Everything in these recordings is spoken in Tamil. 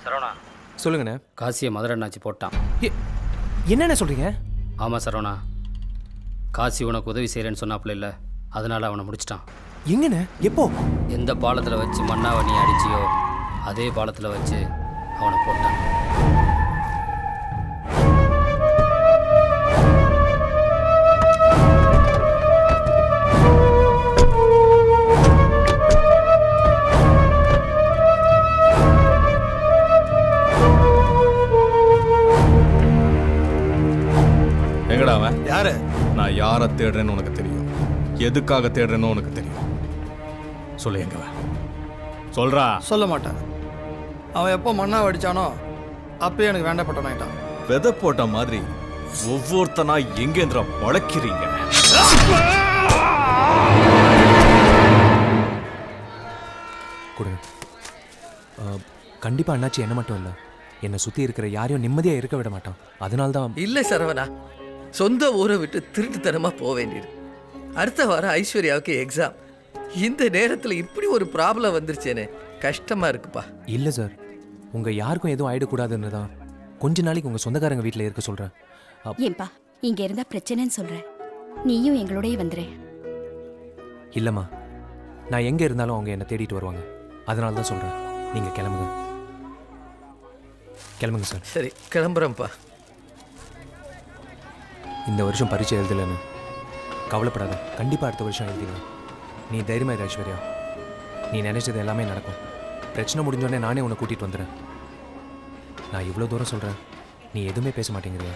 சரவணா சொல்லுங்கண்ணே. காசியை மதுரை அண்ணாச்சி போட்டான். என்னென்ன சொல்கிறீங்க? ஆமாம் சரவணா, காசி உனக்கு உதவி செய்கிறேன்னு சொன்னாப்புல இல்லை, அதனால் அவனை முடிச்சிட்டான். எங்கண்ணே? எப்போ? எந்த பாலத்தில் வச்சு மண்ணாவை நீ அடிச்சியோ அதே பாலத்தில் வச்சு அவனை போட்டான். எங்கடா அவன்? யாரு? நான் யாரை தேடுறேன்னு உனக்கு தெரியும், எதுக்காக தேடுறேன்னு உனக்கு தெரியும். சொல்லு, எங்க அவன்? சொல்றா. சொல்ல மாட்டேன். அவன் எப்போ மண்ணா அடிச்சானோ அப்பயே எனக்கு வேண்டப்பட்டவனாயிட்டான். விதை போட்ட மாதிரி ஒவ்வொருத்தனா எங்கேந்திர வளர்க்கிறீங்க. கொடுங்க. கண்டிப்பாக அண்ணாச்சி என்ன மட்டும் இல்லை, என்னை சுற்றி இருக்கிற யாரையும் நிம்மதியாக இருக்க விட மாட்டான். அதனால தான். இல்லை சரவணா, சொந்த ஊரை விட்டு திருட்டுத்தனமாக போக வேண்டியது. அடுத்த வாரம் ஐஸ்வர்யாவுக்கு எக்ஸாம். இந்த நேரத்தில் இப்படி ஒரு ப்ராப்ளம் வந்துருச்சேன்னு கஷ்டமாக இருக்குப்பா. இல்லை சார், உங்கள் யாருக்கும் எதுவும் ஆயிடக்கூடாதுன்னு தான் கொஞ்ச நாளைக்கு உங்கள் சொந்தக்காரங்க வீட்டில் இருக்க சொல்கிறேன். ஏன்பா இங்கே இருந்தால் பிரச்சனைன்னு சொல்கிறேன், நீயும் எங்களோடய வந்துடு. இல்லைம்மா, நான் எங்கே இருந்தாலும் அவங்க என்னை தேடிட்டு வருவாங்க. அதனால தான் சொல்கிறேன், நீங்கள் கிளம்புங்க. கிளம்புங்க சார். சரி, கிளம்புறேன்ப்பா. இந்த வருஷம் பரீட்சை எழுதலைன்னு கவலைப்படாத, கண்டிப்பாக அடுத்த வருஷம் எழுதிடுவேன். நீ தைரியமாக ஐஸ்வர்யா, நீ நினைச்சது எல்லாமே நடக்கும். பிரச்சனை முடிஞ்சோடனே நானே உன்னை கூட்டிகிட்டு வந்துடுறேன். நான் இவ்வளோ தூரம் சொல்கிறேன், நீ எதுவுமே பேச மாட்டேங்கிறியா?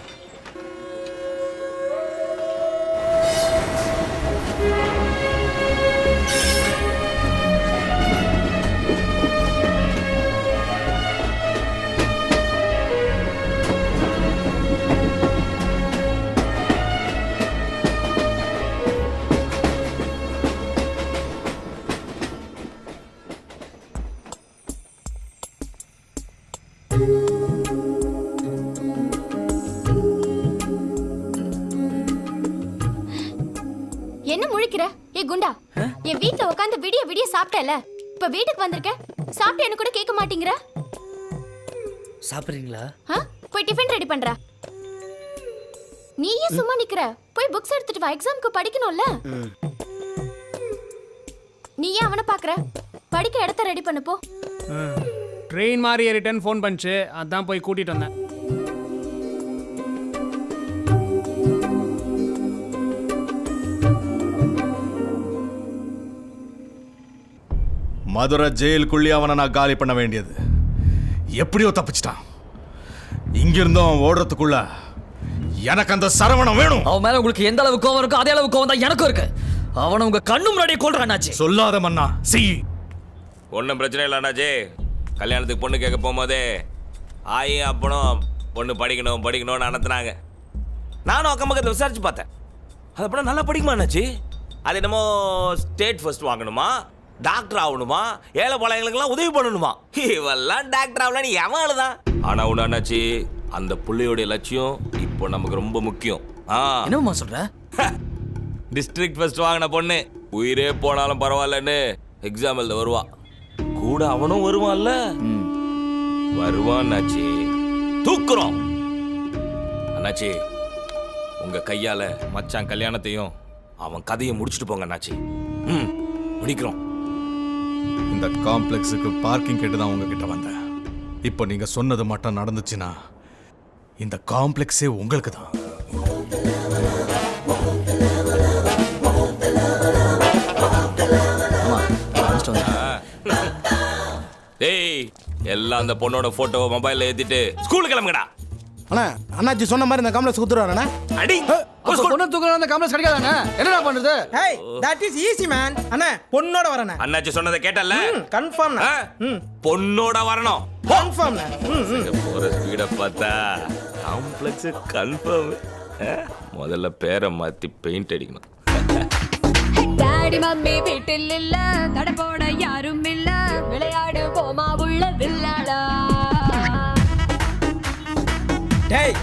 என்ன முழிக்கிற? ஏ குண்டா, என் வீட்ல உட்காந்து விடிய விடிய சாப்பிட்டல, இப்ப வீட்டுக்கு வந்திருக்க, சாப்பிட்டேன்னு கூட கேட்க மாட்டேங்கிற. சாப்பிட்றீங்களா? போய் டிஃபன் ரெடி பண்ற. நீ ஏன் சும்மா நிக்கிற? போய் புக்ஸ் எடுத்துட்டு வா, எக்ஸாம்க்கு படிக்கணும்ல. நீ ஏன் அவனை பாக்குற? படிக்க இடத்த ரெடி பண்ணு போ. ட்ரெயின் மாதிரி ஏறிட்டேன்னு ஃபோன் பண்ணிச்சு, அதான் போய் கூட்டிட்டு வந்தேன். மதுரை ஜெயிலுக்குள்ளே அவனை நான் காலி பண்ண வேண்டியது. எப்படியோ தப்பிச்சிட்டான். இங்கிருந்தும் அவன் ஓடுறதுக்குள்ள எனக்கு அந்த சரவணன் வேணும். அவன் மேல உங்களுக்கு எந்த அளவுக்கு கோவம் இருக்கோ அதே அளவுக்கு கோவம் தான் எனக்கும் இருக்கு. அவனை உங்க கண்ணு முன்னாடியே கொல்றானாச்சு. சொல்லாத மன்னா, சி. ஒன்றும் பிரச்சனை இல்லை அண்ணாச்சி. கல்யாணத்துக்கு பொண்ணு கேட்க போகும்போதே ஆயும் அப்பனும் பொண்ணு படிக்கணும் படிக்கணும்னு நடத்துனாங்க. நானும் அக்கம் பக்கத்தில் விசாரிச்சு பார்த்தேன். அது அப்புறம் நல்லா படிக்குமா அண்ணாச்சி? அது என்னமோ ஸ்டேட் ஃபர்ஸ்ட் வாங்கணுமா, டாக்டர் ஆகணுமா, ஏழை பழையங்களுக்கெல்லாம் உதவி பண்ணணுமா. இவெல்லாம் டாக்டர் ஆகலான்னு எவன் அழுதான். ஆனால் ஒன்று அண்ணாச்சி, அந்த பிள்ளையோடைய லட்சியம் இப்போ நமக்கு ரொம்ப முக்கியம். என்னம்மா சொல்ற? டிஸ்ட்ரிக்ட் ஃபர்ஸ்ட் வாங்கின பொண்ணு உயிரே போனாலும் பரவாயில்லன்னு எக்ஸாம் எழுத வருவா. கூட அவனும் வருவான்ல. வருவான் அண்ணாச்சி. தூக்குறோம் அண்ணாச்சி. உங்க கையால மச்சான் கல்யாணத்தையும் அவன் கதையை முடிச்சுட்டு போங்க அண்ணாச்சி. முடிக்கிறோம். இந்த காம்ப்ளெக்ஸுக்கு பார்க்கிங் கேட்டு தான் உங்ககிட்ட வந்தேன். இப்போ நீங்க சொன்னது மட்டும் நடந்துச்சுன்னா இந்த காம்ப்ளெக்ஸே உங்களுக்கு தான். டேய், எல்லாம் அந்த பொண்ணோட போட்டோவை மொபைல்ல ஏத்திட்டு ஸ்கூலுக்கு கிளம்புங்கடா. அண்ணா, அண்ணாச்சி சொன்ன மாதிரி இந்த காம்ப்ளெக்ஸ் குத்துறானே. அடி பொண்ணு தூக்குற அந்த காம்ப்ளெக்ஸ் கிடைக்காதானே? என்னடா பண்றது? ஹே, தட் இஸ் ஈஸி மேன். அண்ணா, பொண்ணோட வரேனே. அண்ணாச்சி சொன்னதை கேட்டல்ல? கன்ஃபார்ம். பொண்ணோட வரணும். கன்ஃபார்ம். போற ஸ்பீட பார்த்தா காம்ப்ளெக்ஸ் கன்ஃபார்ம். முதல்ல பேரை மாத்தி பெயிண்ட் அடிக்கணும். டாடி மம்மி வீட்டில் இல்ல, தட போட யாரும் இல்ல, விளையாடு போமா உள்ள வில்லாடா. டேய்,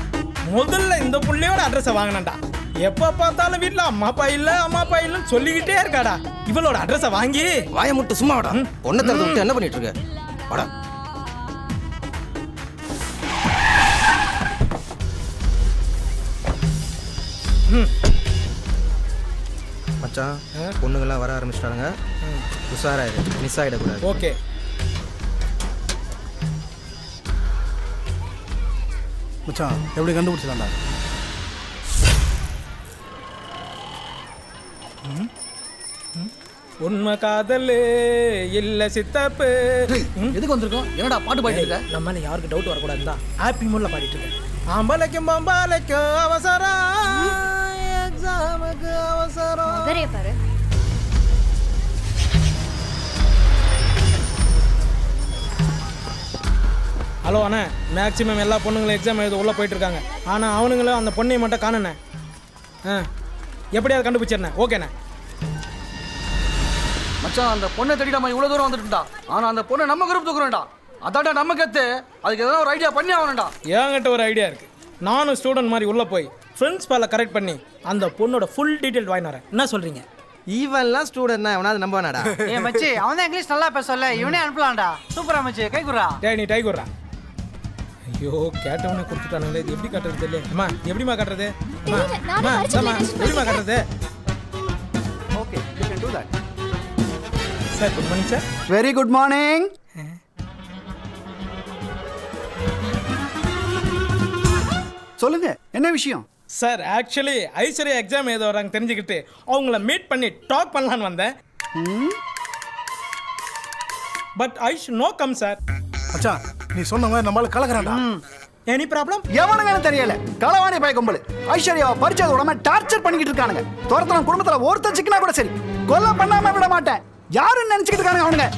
முதல்ல இந்த புள்ளையோட அட்ரஸை வாங்கினேன்டா. எப்ப பார்த்தாலும் வீட்டுல அம்மா அப்பா இல்லன்னு சொல்லிக்கிட்டே இருக்காடா. இவளோட அட்ரஸை வாங்கி வாய முட்டு சும்மா வாடா. ஒன்ன தரது விட்டு என்ன பண்ணிட்டு இருக்க? வாடா. மச்சான் பொண்ணுங்கள்லாம் வர ஆரம்பிச்சிட்டாங்க. உஷாராயிரு, மிஸ் ஆகிடக்கூடாது. ஓகே. மச்சான் எப்படி கண்டுபிடிச்சலாம்டா? உண்மை காதல் இல்ல சித்தப்பு. எதுக்கு வந்திருக்கோம்? என்னடா பாட்டு பாடிட்டு இருக்க? நம்ம மேல யாருக்கு டவுட் வரக்கூடாது தான் ஹாப்பி மூட்ல பாடிட்டு இருக்கேன். ஆம்பளைக்கும் பம்பாலைக்கும் அவசரம், எக்ஸாமுக்கு அவசரம். வேறைய பாரு. ஹலோ அண்ணா, மேக்ஸிமம் எல்லா பொண்ணுங்களும் எக்ஸாம் எழுத உள்ளே போயிட்டு இருக்காங்க. ஆனால் அவனுங்களும் அந்த பொண்ணையை மட்டும் காணண்ணே. எப்படியாவது கண்டுபிடிச்சிருந்தேன். ஓகேண்ணே. மச்சான் அந்த பொண்ணை தேடிடாம இவ்வளோ தூரம் வந்துட்டுடா. ஆனால் அந்த பொண்ணை நம்ம குரூப் தூக்குறோம்டா. அதான்டா நம்ம கத்து. அதுக்கு எதனா ஒரு ஐடியா பண்ணி ஆகணும்டா. என்கிட்ட ஒரு ஐடியா இருக்குது. நானும் ஸ்டூடெண்ட் மாதிரி உள்ளே போய் ஃப்ரெண்ட்ஸ் பால கரெக்ட் பண்ணி அந்த பொண்ணோட ஃபுல் டீட்டெயில் வாங்கி வரேன். என்ன சொல்கிறீங்க? ஈவன்லாம் ஸ்டூடெண்ட் தான், எவனாவது நம்பவானாடா? ஏ மச்சி, அவன் தான் இங்கிலீஷ் நல்லா பேசல. இவனே அனுப்பலாம்டா. சூப்பரா மச்சி, கை குறா. டேய் நீ டை குடுறா. ஐயோ கேட்டவனே கொடுத்துட்டானுங்களே. இது எப்படி காட்டுறது தெரியல. அம்மா எப்படிமா காட்டுறது? எப்படிமா காட்டுறது? Okay, you can to that. Sir good morning sir. Very good morning. சொல்லுங்க, என்ன விஷயம்? சார் ஆக்சுவலி ஐஸ்வர்யா எக்ஸாம் எழுத வராங்க தெரிஞ்சுக்கிட்டு அவங்கள மீட் பண்ணி டாக் பண்ணலான்னு வந்தேன். But I should know come sir. மச்சான் நீ சொன்ன மாதிரி நம்மளால கலக்கறான்டா. Any problem? எவனுங்கன்னு தெரியல. களவாணி பாய் கும்பல் ஐஸ்வர்யாவை பரிச்சை உடனே டார்ச்சர் பண்ணிக்கிட்டு இருக்கானுங்க. துரத்தன குடும்பத்துல ஒருத்தன் சிக்கனா கூட சரி கொல்ல பண்ணாம விட மாட்டேன். யாருன்னு நினைச்சுக்கிட்டு இருக்கானுங்க அவனுங்க.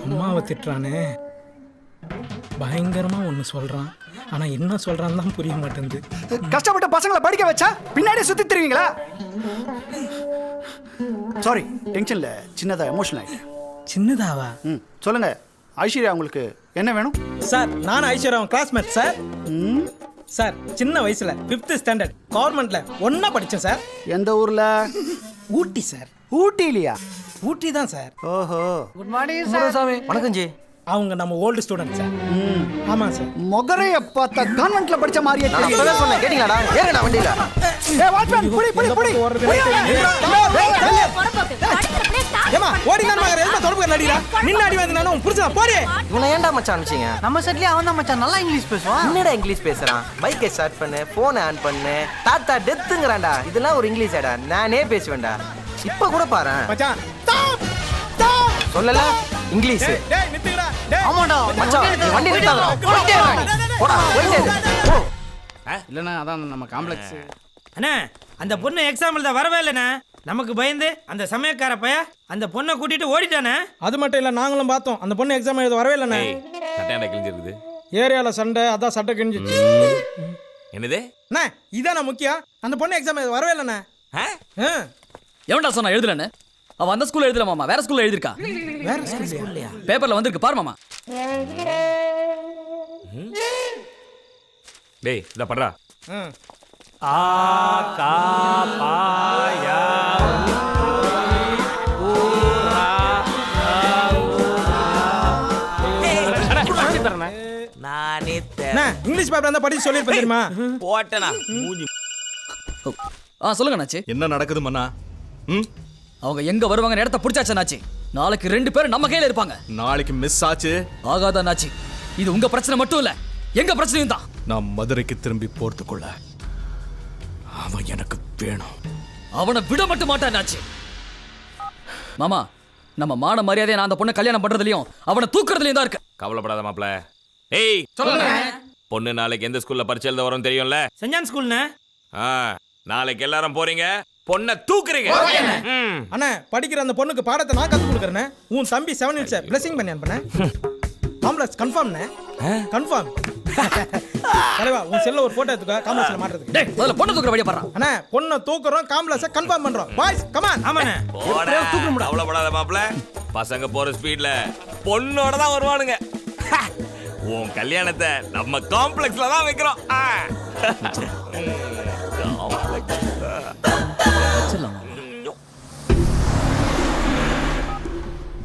அம்மாவை திட்டுறானே, பயங்கரமா ஒன்று சொல்றான். ஆனா என்ன சொல்றான்னு தான் புரிய மாட்டேங்குது. கஷ்டப்பட்ட பசங்களை படிக்க வச்சா பின்னாடி சுத்தி திருவீங்களா? சாரி, டென்ஷன்ல சின்னதா எமோஷனல் ஆயிட்டேன். சின்னதாவா? சொல்லுங்க ஐஸ்வர்யா, உங்களுக்கு என்ன வேணும்? சார் நான் ஐஸ்வர்யா கிளாஸ்மேட் சார். சார் சின்ன வயசுல 5th ஸ்டாண்டர்ட் கவர்மெண்ட்ல ஒன்னா படிச்சேன் சார். எந்த ஊர்ல? ஊட்டி சார். ஊட்டிலையா? ஊட்டி தான் சார். ஓஹோ. Good morning sir. வணக்கம் ஜி. அவங்க நம்ம ஓல்டு ஸ்டூடெண்ட் சார். ஆமா சார். மொகரைய பார்த்தா கான்வென்ட்ல படிச்ச மாதிரியே நான் அப்பவே சொன்னேன், கேட்டீங்களாடா? ஏறுடா வண்டியில. ஏய் வாட்ச்மேன், புடி புடி புடி. ஏமா ஓடி நான் மகர என்ன தொடர்பு நடிடா. நின்னு அடி வாங்குனா உன் புரிஞ்சா போடி. இவனை ஏன்டா மச்சான் அனுப்பிச்சீங்க? நம்ம செட்லயே அவன் தான் மச்சான் நல்லா இங்கிலீஷ் பேசுவான். என்னடா இங்கிலீஷ் பேசுறான்? பைக்கை ஸ்டார்ட் பண்ணு, போனை ஆன் பண்ணு, தாத்தா டெத்துங்கறான்டா. இதெல்லாம் ஒரு இங்கிலீஷாடா? நானே பேசுவேன்டா. இப்ப கூட பாரு மச்சான் ஸ்டாப் ஸ்டாப் சொல்லல இங்கிலீஷ். டேய் நித்துடா. டேய் ஆமாடா மச்சான் நீ வண்டி நிறுத்தாதடா. போயிட்டே இரு. போடா போயிட்டே இரு. போ. இல்லனா அதான் நம்ம காம்ப்ளெக்ஸ். அண்ணா அந்த பொண்ணு எக்ஸாம் எழுத வரவே இல்லைண்ணா. நமக்கு பயந்து அந்த சமயக்கார பைய அந்த பொண்ணை கூட்டிட்டு ஓடிட்டானே. அது மட்டும் இல்ல, நாங்களும் பார்த்தோம் அந்த பொண்ணு எக்ஸாம் எழுத வரவே இல்லைண்ணே. சட்டையாண்டா கிழிஞ்சிருக்குது. ஏரியால சண்டை, அதான் சட்டை கிழிஞ்சிச்சு. என்னது? அண்ணா இதானே முக்கியம். அந்த பொண்ணு எக்ஸாம் எழுத வரவே இல்லைண்ணே. எவன்டா சொன்னா எழுதலன்னு? அவன் அந்த ஸ்கூல்ல எழுதல மாமா, வேற ஸ்கூல்ல எழுதிருக்கா. வேற ஸ்கூல்லையா? பேப்பர்ல வந்திருக்கு பாரு மாமா. டேய் இத பண்றா. ஆ கா பா யா நானே அண்ணா இங்கிலீஷ் பேப்பர் இருந்தா படிச்சு சொல்லிருப்பேன் தெரியுமா? போட்டனா மூஞ்சி. சொல்லுங்க நாச்சி. என்ன நடக்குது மன்னா? அவங்க எங்க வருவாங்க இடத்த பிடிச்சாச்சு நாச்சி. நாளைக்கு 2 பேரும் நம்ம கையில இருப்பாங்க. நாளைக்கு மிஸ் ஆச்சு. ஆகாத நாச்சி, இது உங்க பிரச்சனை மட்டும் இல்ல, எங்க பிரச்சனையும் தான். நான் மதுரைக்கு திரும்பி போறதுக்குள்ள அவன் எனக்கு வேணும். அவனை விட மட்டும் மாட்டான் நாச்சி. மாமா, நம்ம மான மரியாதையை நான் அந்த பொண்ணை கல்யாணம் பண்றதுலயும் அவனை தூக்குறதுலயும் தான் இருக்கு. கவலைப்படாத மாப்ள. ஏய் சொல்லுங்க. பொண்ணு நாளைக்கு எந்த ஸ்கூல்ல பரிச்சை எழுத வரும் தெரியும்ல? செஞ்சான் ஸ்கூல்ண்ணே. நாளைக்கு எல்லாரும் போறீங்க, பொண்ணை தூக்குறீங்க. அண்ணா படிக்கிற அந்த பொண்ணுக்கு பாடத்தை நான் கத்து கொடுக்குறேன். உன் தம்பி 7 minutes பிளஸிங் பண்ணி அனுப்புனேன். காம்ப்ளெக்ஸ் கன்ஃபார்ம்ண்ணே. கன்ஃபார்ம். தலைவா உன் செல்ல ஒரு போட்டோ எடுத்துக்க, காம்ப்ளெக்ஸ்ல மாட்டுறதுக்கு. டேய் முதல்ல பொண்ணை தூக்குற வழியா பாறா. அண்ணா பொண்ணை தூக்குறோம், காம்ப்ளெக்ஸை கன்ஃபார்ம் பண்றோம். Boys come on. ஆமாண்ணே. கவலைப்படாத மாப்ள. பசங்க போற ஸ்பீட்ல பொண்ணோட தான் வருவானுங்க. உன் கல்யாணத்தை நம்ம காம்ப்ளெக்ஸ்ல தான் வைக்கிறோம்.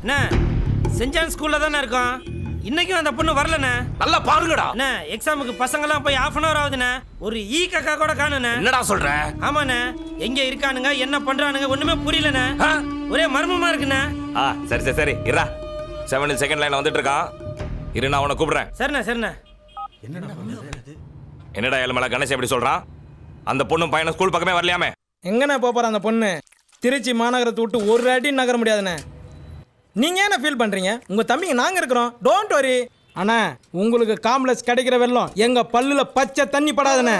அண்ணா செஞ்சான் ஸ்கூல்ல தானே இருக்கோம். இன்னைக்கும் அந்த பொண்ணு வரலண்ணே. நல்லா பாருங்கடா. அண்ணா எக்ஸாமுக்கு பசங்கெல்லாம் போய் half அன் hour ஆகுதுண்ணே. ஒரு ஈ கக்கா கூட காணுண்ணே. என்னடா சொல்ற? ஆமாண்ணே, எங்க இருக்கானுங்க என்ன பண்றானுங்க ஒண்ணுமே புரியலண்ணே. ஒரே மர்மமா இருக்குண்ணே. சரி சரி சரி இருடா. 7 செகண்ட் லைன்ல வந்துட்டு இருக்கான். இரு நான் அவனை கூப்பிடுறேன். சரிண்ணே சரிண்ணே. என்னடா ஏழுமலை கணேஷ் எப்படி சொல்றான்? அந்த பொண்ணு பையனை ஸ்கூல் பக்கமே வரலையாமே. எங்கண்ணே போற அந்த பொண்ணு? திருச்சி மாநகரத்தை விட்டு ஒரு அடி நகர முடியாதுண்ணே. நீங்க என்ன ஃபீல் பண்றீங்க? உங்க தம்பிங்க நாங்க இருக்கிறோம், டோன்ட் வரி. அண்ணா உங்களுக்கு காம்ப்ளெக்ஸ் கிடைக்கிற வெள்ளம் எங்க பல்லுல பச்சை தண்ணி படாதுண்ணே.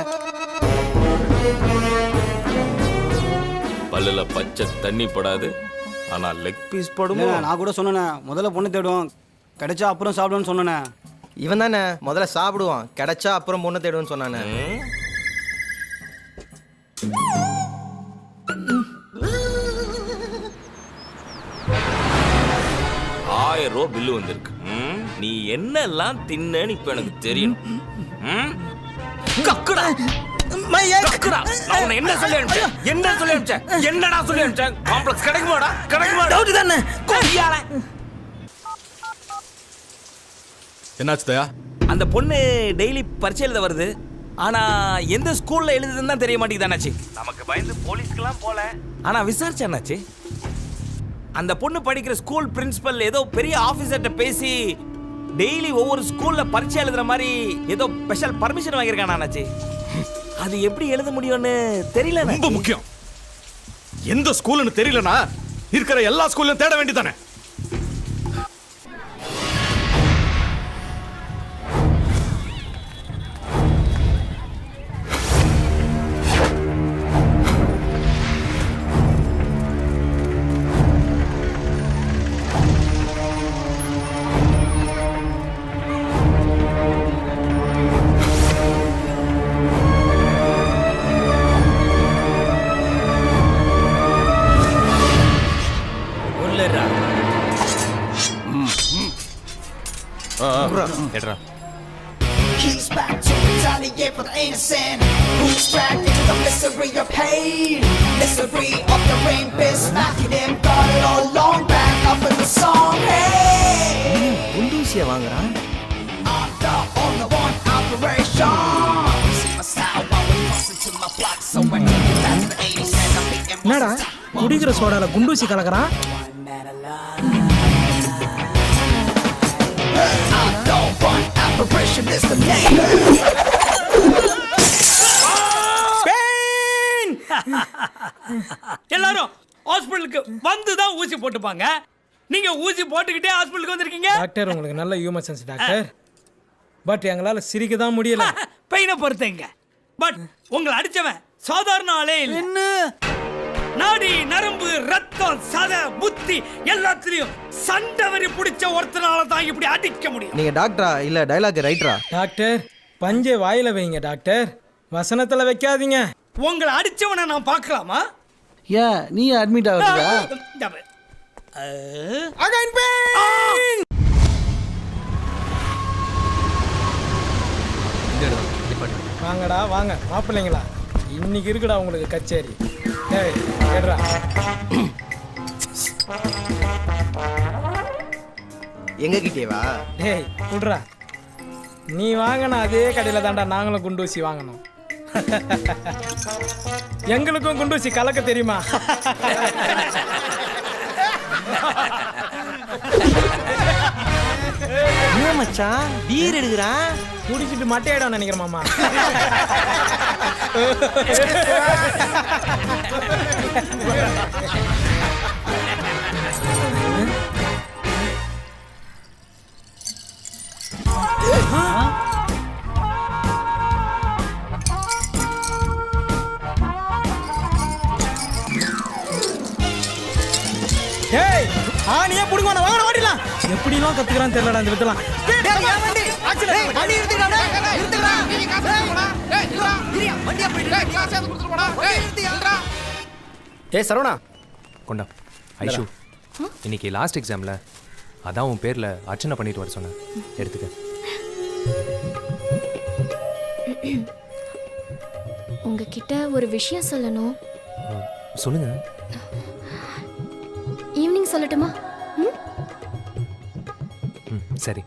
பல்லுல பச்சை தண்ணி படாது, ஆனா லெக் பீஸ் படும். நான் கூட சொன்னேன் முதல்ல பொண்ணு தேடுவோம், கிடைச்சா அப்புறம் சாப்பிடுவோம்னு சொன்னேன். இவன் தானே முதல்ல சாப்பிடுவான், கிடைச்சா அப்புறம் பொண்ணு தேடுவேன்னு சொன்னானே. 1000 ரூபா பில்லு வந்திருக்கு. நீ என்னெல்லாம் தின்னன்னு இப்ப எனக்கு தெரியணும். கக்குடா கக்குடா. நான் உன்னை என்ன சொல்லி அனுப்பிச்சேன்? என்ன சொல்லி அனுப்பிச்சேன்? என்னடா சொல்லி அனுப்பிச்சேன்? காம்ப்ளெக்ஸ் கிடைக்குமாடா? கிடைக்குமா? டவுட் தானே. என்னாச்சு தயா? அந்த பொண்ணு டெய்லி பரீட்சை எழுத வருது, ஆனா எந்த ஸ்கூல்ல எழுதுதுன்னு தான் தெரிய மாட்டேங்குதானாச்சு. நமக்கு பயந்து போலீஸ்க்குலாம் போல, ஆனா விசாரிச்சானாச்சு. அந்த பொண்ணு படிக்கிற ஸ்கூல் பிரின்சிபல் ஏதோ பெரிய ஆபீசர்கிட்ட பேசி டெய்லி ஒவ்வொரு ஸ்கூல்ல பரீட்சை எழுதுற மாதிரி ஏதோ ஸ்பெஷல் பர்மிஷன் வாங்கியிருக்கானாச்சு. அது எப்படி எழுத முடியும்னு தெரியல. ரொம்ப முக்கியம், எந்த ஸ்கூல்னு தெரியலனா இருக்கிற எல்லா ஸ்கூல்லையும் தேட வேண்டியதானே. எடுறா. He's back to retaliate for the innocent. Who's dragged into the misery of pain? Misery of the rapist, smacking him. Got it all long back up in the song. Hey! குண்டூசியை வாங்குறான். I'm the only one operation. See my style while we bustin' to my block. So when we get back to the 80s and I'm beating என்னடா குடிக்கிற சோடால குண்டூசி கலக்குறான்? I don't want operation, is the name. எல்லாரும் ஹாஸ்பிடலுக்கு வந்து தான் ஊசி போட்டுப்பாங்க. நீங்க ஊசி போட்டுக்கிட்டே ஹாஸ்பிடலுக்கு வந்திருக்கீங்க. டாக்டர் உங்களுக்கு நல்ல ஹியூமன் சென்ஸ் டாக்டர். பட் எங்களால சிரிக்க தான் முடியல. பெயினை பொறுத்தங்க. பட் உங்களை அடிச்சவன் சாதாரண ஆளே இல்ல. என்ன நாடி நரம்பு ரத்தம் சத புத்தி எல்லாத்துலயும் சண்டவரி பிடிச்ச ஒருத்தனால தான் இப்படி அடிக்க முடியும். நீங்க டாக்டரா இல்ல டயலாக் ரைட்டரா? டாக்டர் பஞ்சை வாயில வைங்க டாக்டர், வசனத்துல வைக்காதீங்க. உங்களை அடிச்சவனை நான் பார்க்கலாமா? ஏன் நீ அட்மிட் ஆகுறா? Again pain. வாங்கடா வாங்க மாப்பிள்ளைங்களா, இன்னைக்கு இருக்குடா உங்களுக்கு கச்சேரி. டேய் கேடுறா. எங்க கிட்டேவா? டேய் குடுறா. நீ வாங்கின அதே கடையில் தான்டா நாங்களும் குண்டூசி வாங்கணும். எங்களுக்கும் குண்டூசி கலக்க தெரியுமா? என்ன மச்சான் பீர் எடுக்கிறான்? குடிச்சிட்டு மட்டையிடம் நினைக்கிறேன் மாமா. ஏய் ஆனியே புடுங்கோன வாங்க ஓடிடலாம். எப்படிலாம் கத்துக்கறான்னு தெரியலடா இந்த வித்தலாம். ஏய் சரவணா கொண்டா. ஐஷு இன்னைக்கு லாஸ்ட் எக்ஸாம்ல அதான் உன் பேர்ல அர்ச்சனை பண்ணிட்டு வர சொன்னேன், எடுத்துக்க. உங்ககிட்ட ஒரு விஷயம் சொல்லணும். சொல்லுங்க. ஈவினிங் சொல்லட்டுமா? சரி.